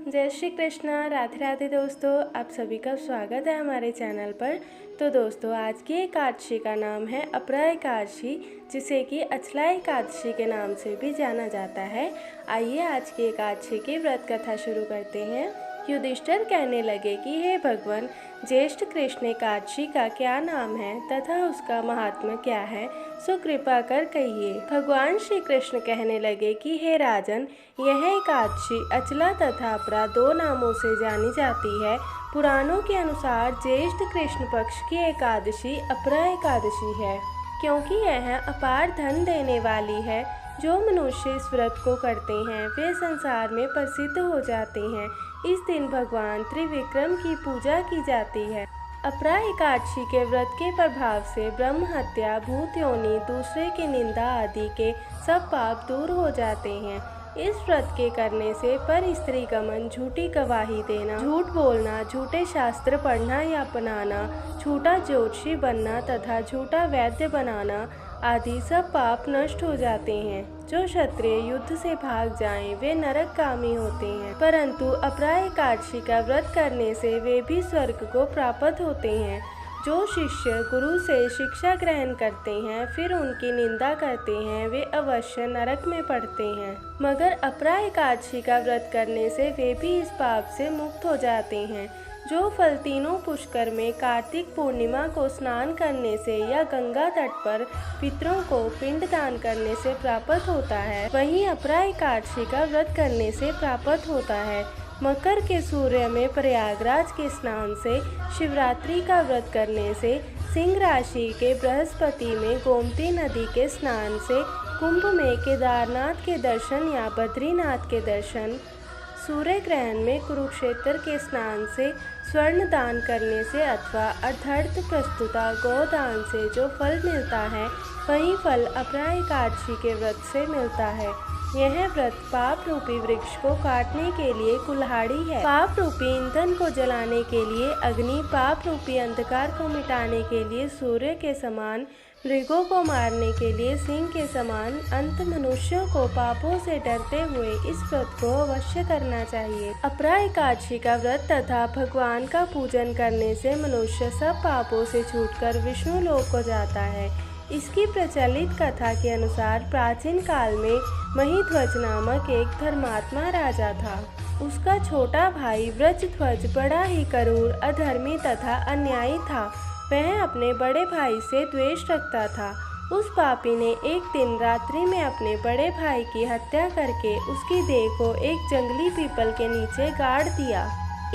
जय श्री कृष्णा। राधे राधे दोस्तों, आप सभी का स्वागत है हमारे चैनल पर। तो दोस्तों, आज की एकादशी का नाम है अपरा एकादशी, जिसे कि अचला एकादशी के नाम से भी जाना जाता है। आइए आज की एकादशी की व्रत कथा शुरू करते हैं। युधिष्ठिर कहने लगे कि हे भगवान, ज्येष्ठ कृष्ण एकादशी का क्या नाम है तथा उसका महात्म्य क्या है, सो कृपा कर कहिए। भगवान श्री कृष्ण कहने लगे कि हे राजन, यह एकादशी अचला तथा अपरा दो नामों से जानी जाती है। पुराणों के अनुसार ज्येष्ठ कृष्ण पक्ष की एकादशी अपरा एकादशी है, क्योंकि यह अपार धन देने वाली है। जो मनुष्य इस व्रत को करते हैं वे संसार में प्रसिद्ध हो जाते हैं। इस दिन भगवान त्रिविक्रम की पूजा की जाती है। अपरा एकादशी के व्रत के प्रभाव से ब्रह्म हत्या, भूत योनि, दूसरे की निंदा आदि के सब पाप दूर हो जाते हैं। इस व्रत के करने से पर स्त्री गमन, झूठी गवाही देना, झूठ बोलना, झूठे शास्त्र पढ़ना या अपनाना, झूठा ज्योतिषी बनना तथा झूठा वैद्य बनाना आदि सब पाप नष्ट हो जाते हैं। जो क्षत्रिय युद्ध से भाग जाएं, वे नरकगामी होते हैं, परंतु अपरा एकादशी का व्रत करने से वे भी स्वर्ग को प्राप्त होते हैं। जो शिष्य गुरु से शिक्षा ग्रहण करते हैं फिर उनकी निंदा करते हैं, वे अवश्य नरक में पड़ते हैं, मगर अपरा एकादशी का व्रत करने से वे भी इस पाप से मुक्त हो जाते हैं। जो फल तीनों पुष्कर में कार्तिक पूर्णिमा को स्नान करने से या गंगा तट पर पितरों को पिंड दान करने से प्राप्त होता है, वहीं अपरा एकादशी का व्रत करने से प्राप्त होता है। मकर के सूर्य में प्रयागराज के स्नान से, शिवरात्रि का व्रत करने से, सिंह राशि के बृहस्पति में गोमती नदी के स्नान से, कुंभ में केदारनाथ के दर्शन या बद्रीनाथ के दर्शन, सूर्य ग्रहण में कुरुक्षेत्र के स्नान से, स्वर्ण दान करने से अथवा अर्धर्थ प्रस्तुता गोदान से जो फल मिलता है, वही फल अपरा एकादशी के व्रत से मिलता है। यह व्रत पाप रूपी वृक्ष को काटने के लिए कुल्हाड़ी है, पाप रूपी ईंधन को जलाने के लिए अग्नि, पाप रूपी अंधकार को मिटाने के लिए सूर्य के समान, मृगों को मारने के लिए सिंह के समान, अंत मनुष्यों को पापों से डरते हुए इस व्रत को अवश्य करना चाहिए। अपरा एकादशी का व्रत तथा भगवान का पूजन करने से मनुष्य सब पापों से छूटकर विष्णु लोक को जाता है। इसकी प्रचलित कथा के अनुसार प्राचीन काल में महिध्वज नामक एक धर्मात्मा राजा था। उसका छोटा भाई व्रजध्वज बड़ा ही क्रूर, अधर्मी तथा अन्यायी था। वह अपने बड़े भाई से द्वेष रखता था। उस पापी ने एक दिन रात्रि में अपने बड़े भाई की हत्या करके उसकी देह को एक जंगली पीपल के नीचे गाड़ दिया।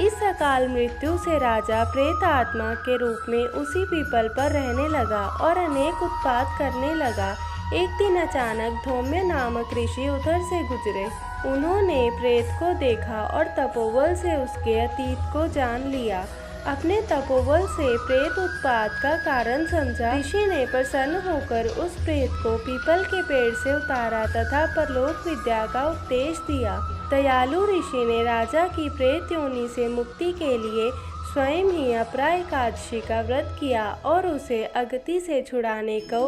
इस अकाल मृत्यु से राजा प्रेत आत्मा के रूप में उसी पीपल पर रहने लगा और अनेक उत्पात करने लगा। एक दिन अचानक धौम्य नामक ऋषि उधर से गुजरे। उन्होंने प्रेत को देखा और तपोबल से उसके अतीत को जान लिया। अपने तपोबल से प्रेत उत्पात का कारण समझा। ऋषि ने प्रसन्न होकर उस प्रेत को पीपल के पेड़ से उतारा तथा परलोक विद्या का उपदेश दिया। दयालु ऋषि ने राजा की प्रेत योनि से मुक्ति के लिए स्वयं ही अपरा एकादशी का व्रत किया और उसे अगति से छुड़ाने को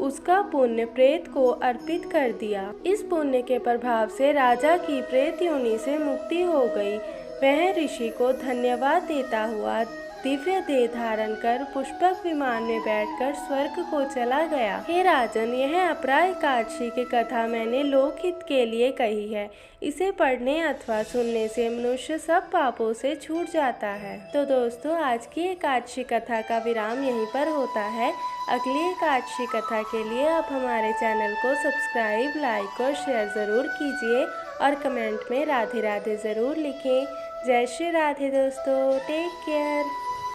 उसका पुण्य प्रेत को अर्पित कर दिया। इस पुण्य के प्रभाव से राजा की प्रेत योनि से मुक्ति हो गई। वह ऋषि को धन्यवाद देता हुआ दिव्य देह धारण कर पुष्पक विमान में बैठकर स्वर्ग को चला गया। हे राजन, यह अपरा एकादशी की कथा मैंने लोकहित के लिए कही है। इसे पढ़ने अथवा सुनने से मनुष्य सब पापों से छूट जाता है। तो दोस्तों, आज की एकादशी कथा का विराम यहीं पर होता है। अगली एकादशी कथा के लिए आप हमारे चैनल को सब्सक्राइब, लाइक और शेयर ज़रूर कीजिए और कमेंट में राधे राधे ज़रूर लिखें। जय श्री राधे दोस्तों, टेक केयर।